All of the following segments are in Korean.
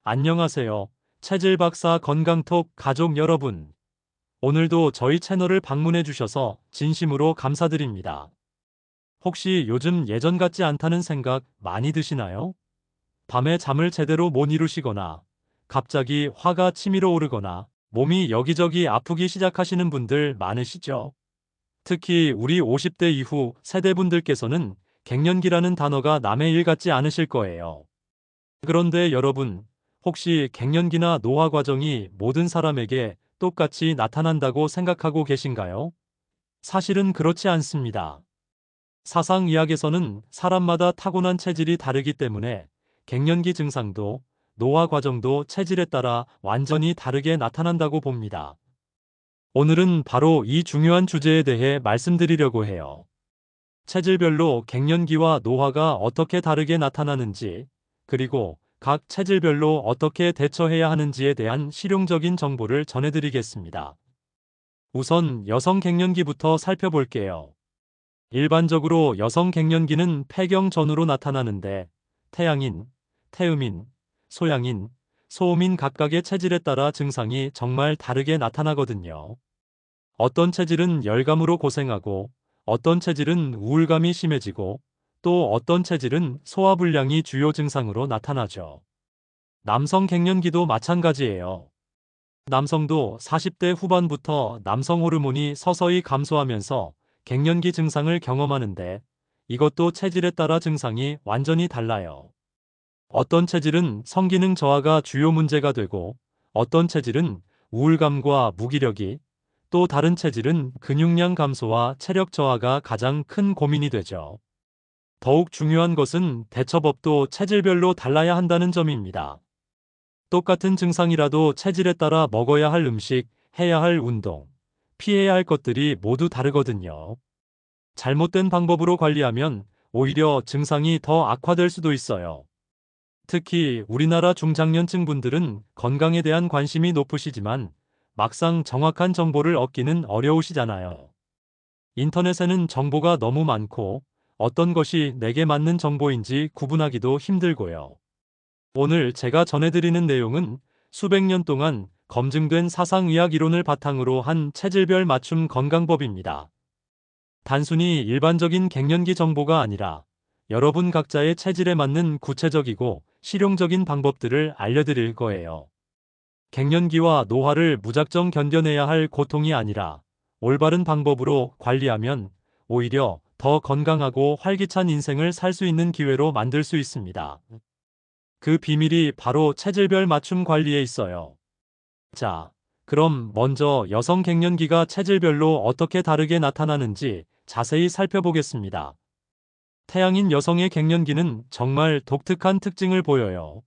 안녕하세요. 체질박사 건강톡 가족 여러분. 오늘도 저희 채널을 방문해 주셔서 진심으로 감사드립니다. 혹시 요즘 예전 같지 않다는 생각 많이 드시나요? 밤에 잠을 제대로 못 이루시거나, 갑자기 화가 치밀어 오르거나, 몸이 여기저기 아프기 시작하시는 분들 많으시죠? 특히 우리 50대 이후 세대분들께서는 갱년기라는 단어가 남의 일 같지 않으실 거예요. 그런데 여러분, 혹시 갱년기나 노화 과정이 모든 사람에게 똑같이 나타난다고 생각하고 계신가요? 사실은 그렇지 않습니다. 사상의학에서는 사람마다 타고난 체질이 다르기 때문에 갱년기 증상도 노화 과정도 체질에 따라 완전히 다르게 나타난다고 봅니다. 오늘은 바로 이 중요한 주제에 대해 말씀드리려고 해요. 체질별로 갱년기와 노화가 어떻게 다르게 나타나는지, 그리고 각 체질별로 어떻게 대처해야 하는지에 대한 실용적인 정보를 전해드리겠습니다. 우선 여성 갱년기부터 살펴볼게요. 일반적으로 여성 갱년기는 폐경 전후로 나타나는데 태양인, 태음인, 소양인, 소음인 각각의 체질에 따라 증상이 정말 다르게 나타나거든요. 어떤 체질은 열감으로 고생하고 어떤 체질은 우울감이 심해지고 또 어떤 체질은 소화불량이 주요 증상으로 나타나죠. 남성 갱년기도 마찬가지예요. 남성도 40대 후반부터 남성 호르몬이 서서히 감소하면서 갱년기 증상을 경험하는데 이것도 체질에 따라 증상이 완전히 달라요. 어떤 체질은 성기능 저하가 주요 문제가 되고 어떤 체질은 우울감과 무기력이 또 다른 체질은 근육량 감소와 체력 저하가 가장 큰 고민이 되죠. 더욱 중요한 것은 대처법도 체질별로 달라야 한다는 점입니다. 똑같은 증상이라도 체질에 따라 먹어야 할 음식, 해야 할 운동, 피해야 할 것들이 모두 다르거든요. 잘못된 방법으로 관리하면 오히려 증상이 더 악화될 수도 있어요. 특히 우리나라 중장년층 분들은 건강에 대한 관심이 높으시지만 막상 정확한 정보를 얻기는 어려우시잖아요. 인터넷에는 정보가 너무 많고 어떤 것이 내게 맞는 정보인지 구분하기도 힘들고요. 오늘 제가 전해드리는 내용은 수백 년 동안 검증된 사상의학 이론을 바탕으로 한 체질별 맞춤 건강법입니다. 단순히 일반적인 갱년기 정보가 아니라 여러분 각자의 체질에 맞는 구체적이고 실용적인 방법들을 알려드릴 거예요. 갱년기와 노화를 무작정 견뎌내야 할 고통이 아니라 올바른 방법으로 관리하면 오히려 더 건강하고 활기찬 인생을 살 수 있는 기회로 만들 수 있습니다. 그 비밀이 바로 체질별 맞춤 관리에 있어요. 자, 그럼 먼저 여성 갱년기가 체질별로 어떻게 다르게 나타나는지 자세히 살펴보겠습니다. 태양인 여성의 갱년기는 정말 독특한 특징을 보여요.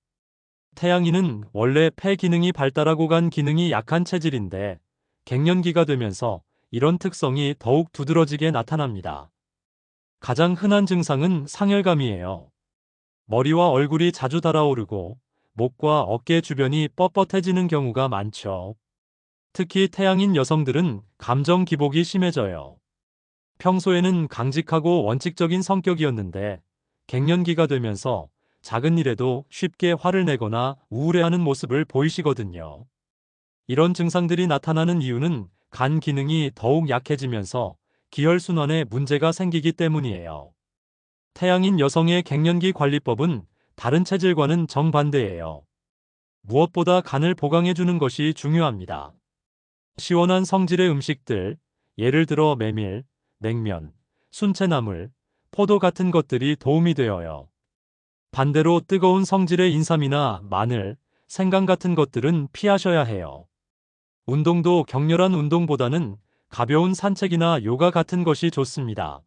태양인은 원래 폐 기능이 발달하고 간 기능이 약한 체질인데 갱년기가 되면서 이런 특성이 더욱 두드러지게 나타납니다. 가장 흔한 증상은 상열감이에요. 머리와 얼굴이 자주 달아오르고 목과 어깨 주변이 뻣뻣해지는 경우가 많죠. 특히 태양인 여성들은 감정 기복이 심해져요. 평소에는 강직하고 원칙적인 성격이었는데 갱년기가 되면서 작은 일에도 쉽게 화를 내거나 우울해하는 모습을 보이시거든요. 이런 증상들이 나타나는 이유는 간 기능이 더욱 약해지면서 기혈순환에 문제가 생기기 때문이에요. 태양인 여성의 갱년기 관리법은 다른 체질과는 정반대예요. 무엇보다 간을 보강해주는 것이 중요합니다. 시원한 성질의 음식들, 예를 들어 메밀, 냉면, 순채나물, 포도 같은 것들이 도움이 되어요. 반대로 뜨거운 성질의 인삼이나 마늘, 생강 같은 것들은 피하셔야 해요. 운동도 격렬한 운동보다는 가벼운 산책이나 요가 같은 것이 좋습니다.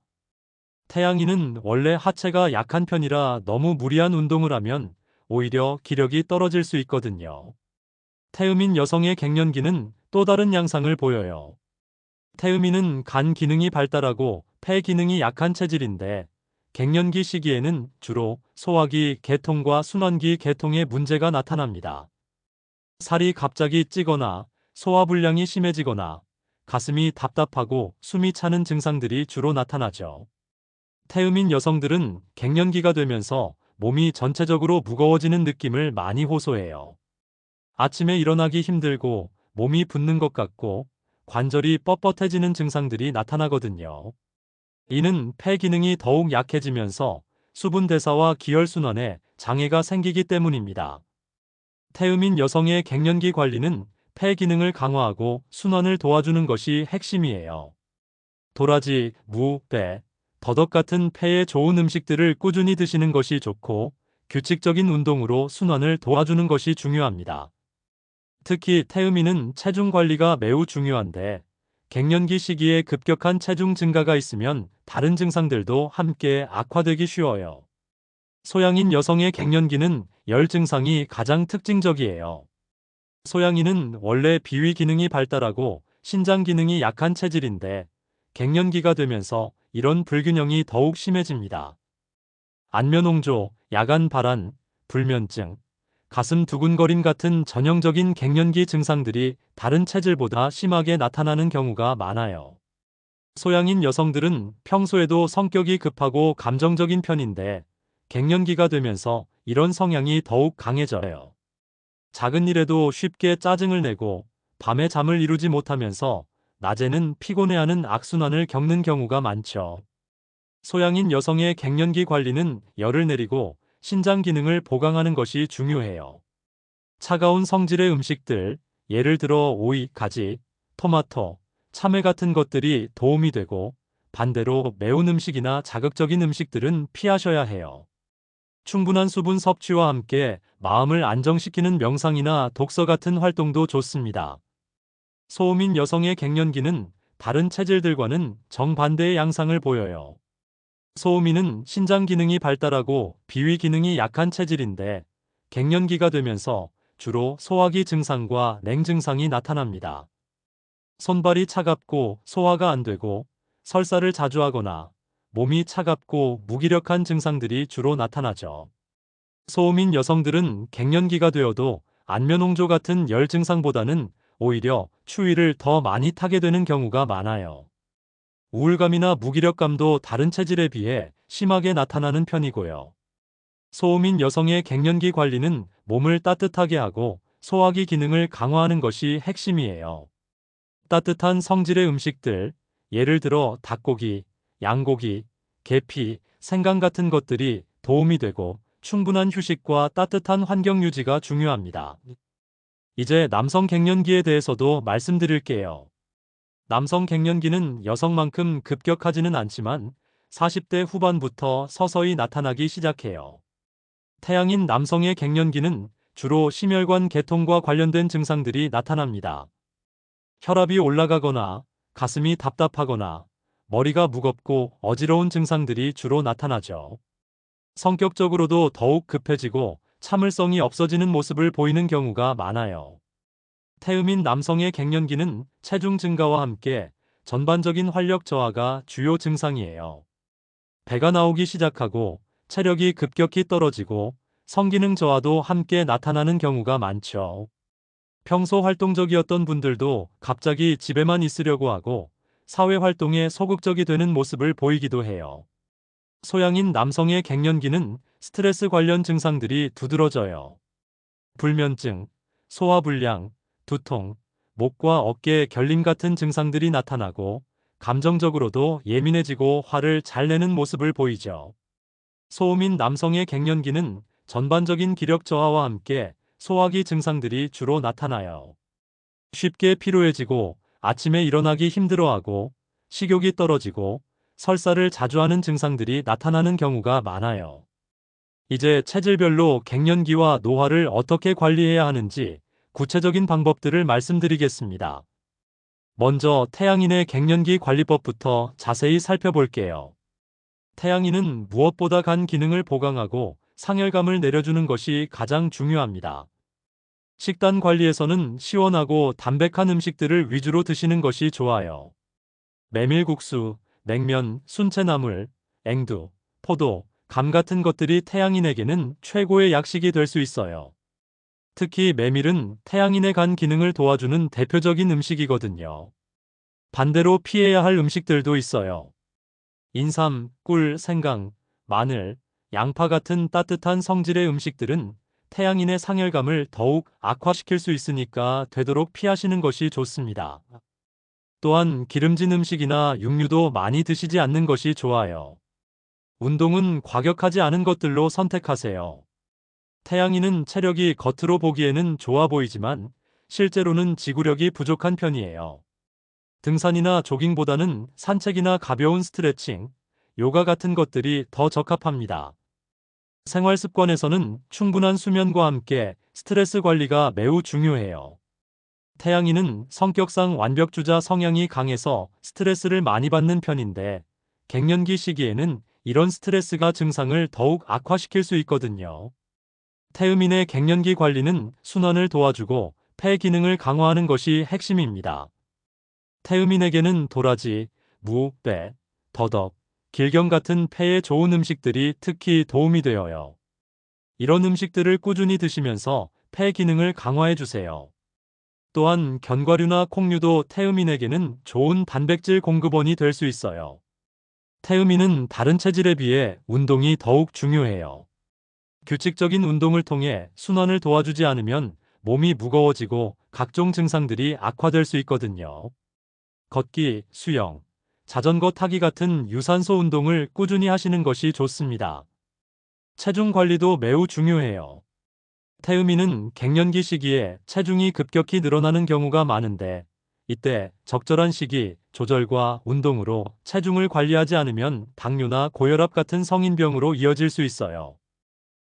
태양인은 원래 하체가 약한 편이라 너무 무리한 운동을 하면 오히려 기력이 떨어질 수 있거든요. 태음인 여성의 갱년기는 또 다른 양상을 보여요. 태음인은 간 기능이 발달하고 폐 기능이 약한 체질인데 갱년기 시기에는 주로 소화기 개통과 순환기 개통에 문제가 나타납니다. 살이 갑자기 찌거나 소화불량이 심해지거나 가슴이 답답하고 숨이 차는 증상들이 주로 나타나죠. 태음인 여성들은 갱년기가 되면서 몸이 전체적으로 무거워지는 느낌을 많이 호소해요. 아침에 일어나기 힘들고 몸이 붓는 것 같고 관절이 뻣뻣해지는 증상들이 나타나거든요. 이는 폐 기능이 더욱 약해지면서 수분 대사와 기혈순환에 장애가 생기기 때문입니다. 태음인 여성의 갱년기 관리는 폐 기능을 강화하고 순환을 도와주는 것이 핵심이에요. 도라지, 무, 배, 더덕 같은 폐에 좋은 음식들을 꾸준히 드시는 것이 좋고 규칙적인 운동으로 순환을 도와주는 것이 중요합니다. 특히 태음인은 체중 관리가 매우 중요한데 갱년기 시기에 급격한 체중 증가가 있으면 다른 증상들도 함께 악화되기 쉬워요. 소양인 여성의 갱년기는 열 증상이 가장 특징적이에요. 소양인은 원래 비위 기능이 발달하고 신장 기능이 약한 체질인데 갱년기가 되면서 이런 불균형이 더욱 심해집니다. 안면홍조, 야간 발한, 불면증, 가슴 두근거림 같은 전형적인 갱년기 증상들이 다른 체질보다 심하게 나타나는 경우가 많아요. 소양인 여성들은 평소에도 성격이 급하고 감정적인 편인데 갱년기가 되면서 이런 성향이 더욱 강해져요. 작은 일에도 쉽게 짜증을 내고 밤에 잠을 이루지 못하면서 낮에는 피곤해하는 악순환을 겪는 경우가 많죠. 소양인 여성의 갱년기 관리는 열을 내리고 신장 기능을 보강하는 것이 중요해요. 차가운 성질의 음식들, 예를 들어 오이, 가지, 토마토, 참외 같은 것들이 도움이 되고 반대로 매운 음식이나 자극적인 음식들은 피하셔야 해요. 충분한 수분 섭취와 함께 마음을 안정시키는 명상이나 독서 같은 활동도 좋습니다. 소음인 여성의 갱년기는 다른 체질들과는 정반대의 양상을 보여요. 소음인은 신장 기능이 발달하고 비위 기능이 약한 체질인데 갱년기가 되면서 주로 소화기 증상과 냉 증상이 나타납니다. 손발이 차갑고 소화가 안 되고 설사를 자주 하거나 몸이 차갑고 무기력한 증상들이 주로 나타나죠. 소음인 여성들은 갱년기가 되어도 안면홍조 같은 열 증상보다는 오히려 추위를 더 많이 타게 되는 경우가 많아요. 우울감이나 무기력감도 다른 체질에 비해 심하게 나타나는 편이고요. 소음인 여성의 갱년기 관리는 몸을 따뜻하게 하고 소화기 기능을 강화하는 것이 핵심이에요. 따뜻한 성질의 음식들, 예를 들어 닭고기, 양고기, 계피, 생강 같은 것들이 도움이 되고 충분한 휴식과 따뜻한 환경 유지가 중요합니다. 이제 남성 갱년기에 대해서도 말씀드릴게요. 남성 갱년기는 여성만큼 급격하지는 않지만 40대 후반부터 서서히 나타나기 시작해요. 태양인 남성의 갱년기는 주로 심혈관 계통과 관련된 증상들이 나타납니다. 혈압이 올라가거나 가슴이 답답하거나 머리가 무겁고 어지러운 증상들이 주로 나타나죠. 성격적으로도 더욱 급해지고 참을성이 없어지는 모습을 보이는 경우가 많아요. 태음인 남성의 갱년기는 체중 증가와 함께 전반적인 활력 저하가 주요 증상이에요. 배가 나오기 시작하고 체력이 급격히 떨어지고 성기능 저하도 함께 나타나는 경우가 많죠. 평소 활동적이었던 분들도 갑자기 집에만 있으려고 하고 사회 활동에 소극적이 되는 모습을 보이기도 해요. 소양인 남성의 갱년기는 스트레스 관련 증상들이 두드러져요. 불면증, 소화불량, 두통, 목과 어깨 결림 같은 증상들이 나타나고 감정적으로도 예민해지고 화를 잘 내는 모습을 보이죠. 소음인 남성의 갱년기는 전반적인 기력 저하와 함께 소화기 증상들이 주로 나타나요. 쉽게 피로해지고 아침에 일어나기 힘들어하고 식욕이 떨어지고 설사를 자주 하는 증상들이 나타나는 경우가 많아요. 이제 체질별로 갱년기와 노화를 어떻게 관리해야 하는지 구체적인 방법들을 말씀드리겠습니다. 먼저 태양인의 갱년기 관리법부터 자세히 살펴볼게요. 태양인은 무엇보다 간 기능을 보강하고 상열감을 내려주는 것이 가장 중요합니다. 식단 관리에서는 시원하고 담백한 음식들을 위주로 드시는 것이 좋아요. 메밀국수, 냉면, 순채나물, 앵두, 포도, 감 같은 것들이 태양인에게는 최고의 약식이 될 수 있어요. 특히 메밀은 태양인의 간 기능을 도와주는 대표적인 음식이거든요. 반대로 피해야 할 음식들도 있어요. 인삼, 꿀, 생강, 마늘, 양파 같은 따뜻한 성질의 음식들은 태양인의 상열감을 더욱 악화시킬 수 있으니까 되도록 피하시는 것이 좋습니다. 또한 기름진 음식이나 육류도 많이 드시지 않는 것이 좋아요. 운동은 과격하지 않은 것들로 선택하세요. 태양인은 체력이 겉으로 보기에는 좋아 보이지만 실제로는 지구력이 부족한 편이에요. 등산이나 조깅보다는 산책이나 가벼운 스트레칭, 요가 같은 것들이 더 적합합니다. 생활 습관에서는 충분한 수면과 함께 스트레스 관리가 매우 중요해요. 태양인은 성격상 완벽주자 성향이 강해서 스트레스를 많이 받는 편인데 갱년기 시기에는 이런 스트레스가 증상을 더욱 악화시킬 수 있거든요. 태음인의 갱년기 관리는 순환을 도와주고 폐 기능을 강화하는 것이 핵심입니다. 태음인에게는 도라지, 무, 배, 더덕, 길경 같은 폐에 좋은 음식들이 특히 도움이 되어요. 이런 음식들을 꾸준히 드시면서 폐 기능을 강화해 주세요. 또한 견과류나 콩류도 태음인에게는 좋은 단백질 공급원이 될 수 있어요. 태음인은 다른 체질에 비해 운동이 더욱 중요해요. 규칙적인 운동을 통해 순환을 도와주지 않으면 몸이 무거워지고 각종 증상들이 악화될 수 있거든요. 걷기, 수영, 자전거 타기 같은 유산소 운동을 꾸준히 하시는 것이 좋습니다. 체중 관리도 매우 중요해요. 태음인은 갱년기 시기에 체중이 급격히 늘어나는 경우가 많은데 이때 적절한 식이, 조절과 운동으로 체중을 관리하지 않으면 당뇨나 고혈압 같은 성인병으로 이어질 수 있어요.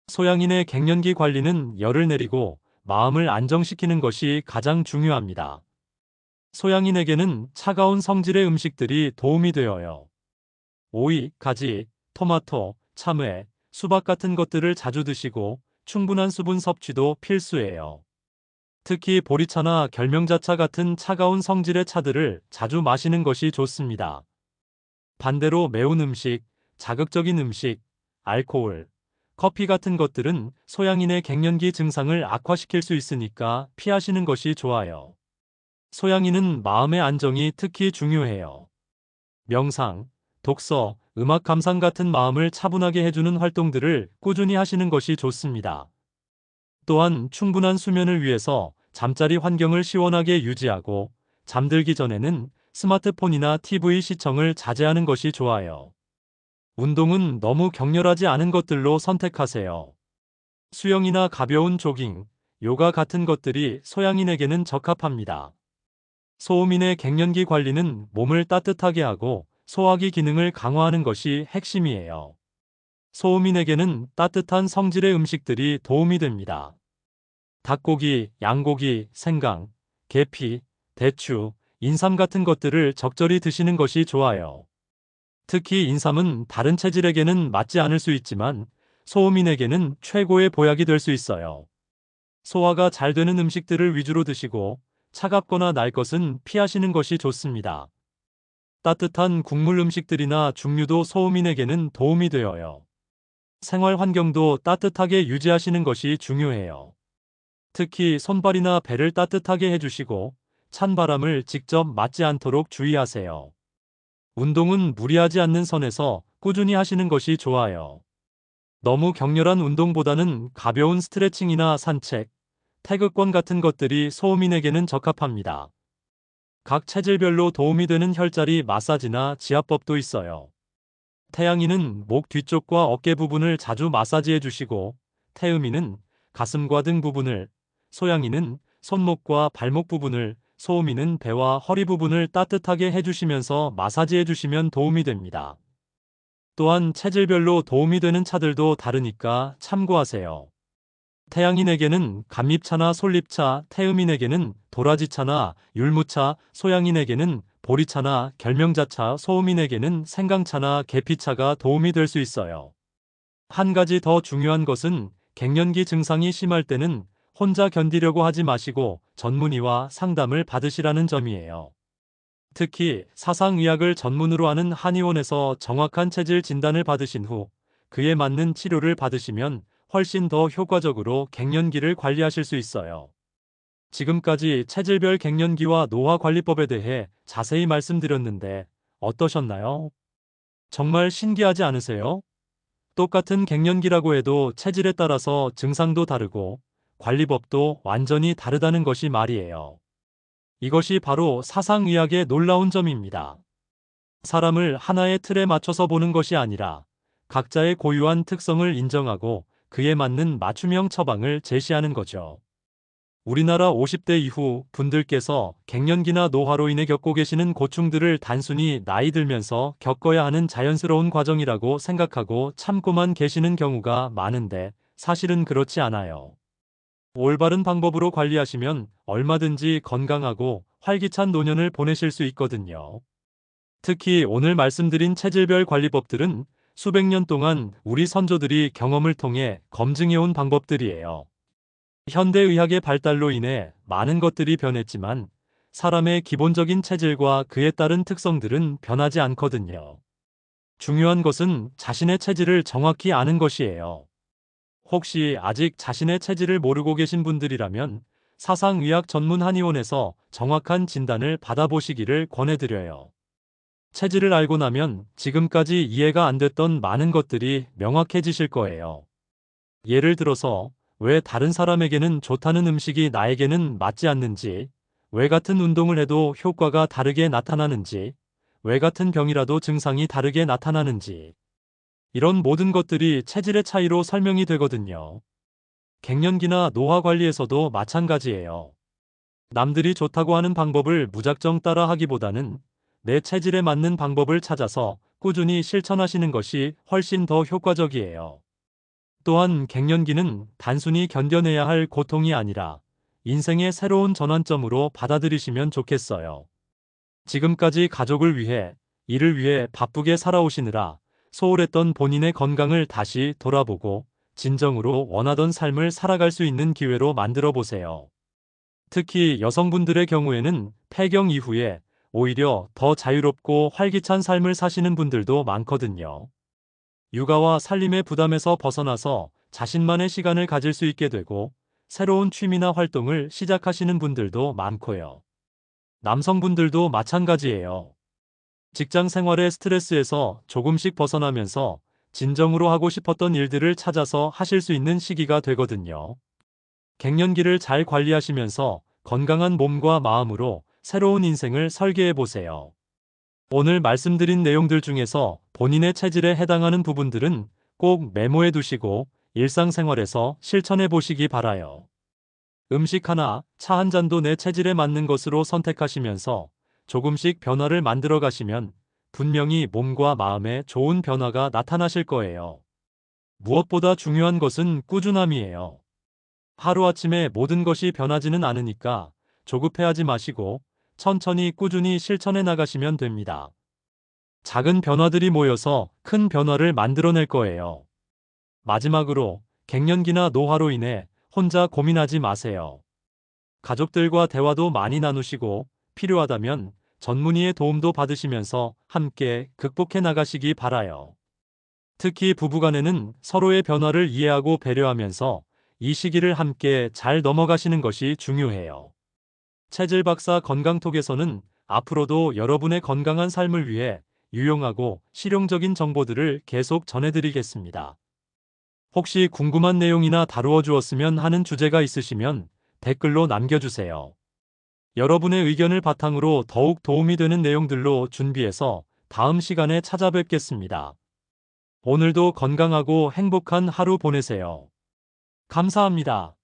소양인의 갱년기 관리는 열을 내리고 마음을 안정시키는 것이 가장 중요합니다. 소양인에게는 차가운 성질의 음식들이 도움이 되어요. 오이, 가지, 토마토, 참외, 수박 같은 것들을 자주 드시고 충분한 수분 섭취도 필수예요. 특히 보리차나 결명자차 같은 차가운 성질의 차들을 자주 마시는 것이 좋습니다. 반대로 매운 음식, 자극적인 음식, 알코올, 커피 같은 것들은 소양인의 갱년기 증상을 악화시킬 수 있으니까 피하시는 것이 좋아요. 소양인은 마음의 안정이 특히 중요해요. 명상, 독서, 음악 감상 같은 마음을 차분하게 해주는 활동들을 꾸준히 하시는 것이 좋습니다. 또한 충분한 수면을 위해서 잠자리 환경을 시원하게 유지하고 잠들기 전에는 스마트폰이나 TV 시청을 자제하는 것이 좋아요. 운동은 너무 격렬하지 않은 것들로 선택하세요. 수영이나 가벼운 조깅, 요가 같은 것들이 소양인에게는 적합합니다. 소음인의 갱년기 관리는 몸을 따뜻하게 하고 소화기 기능을 강화하는 것이 핵심이에요. 소음인에게는 따뜻한 성질의 음식들이 도움이 됩니다. 닭고기, 양고기, 생강, 계피, 대추, 인삼 같은 것들을 적절히 드시는 것이 좋아요. 특히 인삼은 다른 체질에게는 맞지 않을 수 있지만 소음인에게는 최고의 보약이 될 수 있어요. 소화가 잘 되는 음식들을 위주로 드시고 차갑거나 날 것은 피하시는 것이 좋습니다. 따뜻한 국물 음식들이나 중류도 소음인에게는 도움이 되어요. 생활 환경도 따뜻하게 유지하시는 것이 중요해요. 특히 손발이나 배를 따뜻하게 해주시고 찬 바람을 직접 맞지 않도록 주의하세요. 운동은 무리하지 않는 선에서 꾸준히 하시는 것이 좋아요. 너무 격렬한 운동보다는 가벼운 스트레칭이나 산책, 태극권 같은 것들이 소음인에게는 적합합니다. 각 체질별로 도움이 되는 혈자리 마사지나 지압법도 있어요. 태양인은 목 뒤쪽과 어깨 부분을 자주 마사지해 주시고 태음인은 가슴과 등 부분을, 소양인은 손목과 발목 부분을, 소음인은 배와 허리 부분을 따뜻하게 해주시면서 마사지해 주시면 도움이 됩니다. 또한 체질별로 도움이 되는 차들도 다르니까 참고하세요. 태양인에게는 감잎차나 솔잎차, 태음인에게는 도라지차나 율무차, 소양인에게는 보리차나 결명자차, 소음인에게는 생강차나 계피차가 도움이 될 수 있어요. 한 가지 더 중요한 것은 갱년기 증상이 심할 때는 혼자 견디려고 하지 마시고 전문의와 상담을 받으시라는 점이에요. 특히 사상의학을 전문으로 하는 한의원에서 정확한 체질 진단을 받으신 후 그에 맞는 치료를 받으시면 훨씬 더 효과적으로 갱년기를 관리하실 수 있어요. 지금까지 체질별 갱년기와 노화관리법에 대해 자세히 말씀드렸는데 어떠셨나요? 정말 신기하지 않으세요? 똑같은 갱년기라고 해도 체질에 따라서 증상도 다르고 관리법도 완전히 다르다는 것이 말이에요. 이것이 바로 사상의학의 놀라운 점입니다. 사람을 하나의 틀에 맞춰서 보는 것이 아니라 각자의 고유한 특성을 인정하고 그에 맞는 맞춤형 처방을 제시하는 거죠. 우리나라 50대 이후 분들께서 갱년기나 노화로 인해 겪고 계시는 고충들을 단순히 나이 들면서 겪어야 하는 자연스러운 과정이라고 생각하고 참고만 계시는 경우가 많은데 사실은 그렇지 않아요. 올바른 방법으로 관리하시면 얼마든지 건강하고 활기찬 노년을 보내실 수 있거든요. 특히 오늘 말씀드린 체질별 관리법들은 수백 년 동안 우리 선조들이 경험을 통해 검증해온 방법들이에요. 현대의학의 발달로 인해 많은 것들이 변했지만 사람의 기본적인 체질과 그에 따른 특성들은 변하지 않거든요. 중요한 것은 자신의 체질을 정확히 아는 것이에요. 혹시 아직 자신의 체질을 모르고 계신 분들이라면 사상의학 전문 한의원에서 정확한 진단을 받아보시기를 권해드려요. 체질을 알고 나면 지금까지 이해가 안 됐던 많은 것들이 명확해지실 거예요. 예를 들어서 왜 다른 사람에게는 좋다는 음식이 나에게는 맞지 않는지, 왜 같은 운동을 해도 효과가 다르게 나타나는지, 왜 같은 병이라도 증상이 다르게 나타나는지, 이런 모든 것들이 체질의 차이로 설명이 되거든요. 갱년기나 노화 관리에서도 마찬가지예요. 남들이 좋다고 하는 방법을 무작정 따라 하기보다는 내 체질에 맞는 방법을 찾아서 꾸준히 실천하시는 것이 훨씬 더 효과적이에요. 또한 갱년기는 단순히 견뎌내야 할 고통이 아니라 인생의 새로운 전환점으로 받아들이시면 좋겠어요. 지금까지 가족을 위해, 일을 위해 바쁘게 살아오시느라 소홀했던 본인의 건강을 다시 돌아보고 진정으로 원하던 삶을 살아갈 수 있는 기회로 만들어 보세요. 특히 여성분들의 경우에는 폐경 이후에 오히려 더 자유롭고 활기찬 삶을 사시는 분들도 많거든요. 육아와 살림의 부담에서 벗어나서 자신만의 시간을 가질 수 있게 되고 새로운 취미나 활동을 시작하시는 분들도 많고요. 남성분들도 마찬가지예요. 직장 생활의 스트레스에서 조금씩 벗어나면서 진정으로 하고 싶었던 일들을 찾아서 하실 수 있는 시기가 되거든요. 갱년기를 잘 관리하시면서 건강한 몸과 마음으로 새로운 인생을 설계해 보세요. 오늘 말씀드린 내용들 중에서 본인의 체질에 해당하는 부분들은 꼭 메모해 두시고 일상생활에서 실천해 보시기 바라요. 음식 하나, 차 한 잔도 내 체질에 맞는 것으로 선택하시면서 조금씩 변화를 만들어 가시면 분명히 몸과 마음에 좋은 변화가 나타나실 거예요. 무엇보다 중요한 것은 꾸준함이에요. 하루아침에 모든 것이 변하지는 않으니까 조급해하지 마시고 천천히 꾸준히 실천해 나가시면 됩니다. 작은 변화들이 모여서 큰 변화를 만들어낼 거예요. 마지막으로 갱년기나 노화로 인해 혼자 고민하지 마세요. 가족들과 대화도 많이 나누시고 필요하다면 전문의의 도움도 받으시면서 함께 극복해 나가시기 바라요. 특히 부부간에는 서로의 변화를 이해하고 배려하면서 이 시기를 함께 잘 넘어가시는 것이 중요해요. 체질 박사 건강톡에서는 앞으로도 여러분의 건강한 삶을 위해 유용하고 실용적인 정보들을 계속 전해드리겠습니다. 혹시 궁금한 내용이나 다루어 주었으면 하는 주제가 있으시면 댓글로 남겨주세요. 여러분의 의견을 바탕으로 더욱 도움이 되는 내용들로 준비해서 다음 시간에 찾아뵙겠습니다. 오늘도 건강하고 행복한 하루 보내세요. 감사합니다.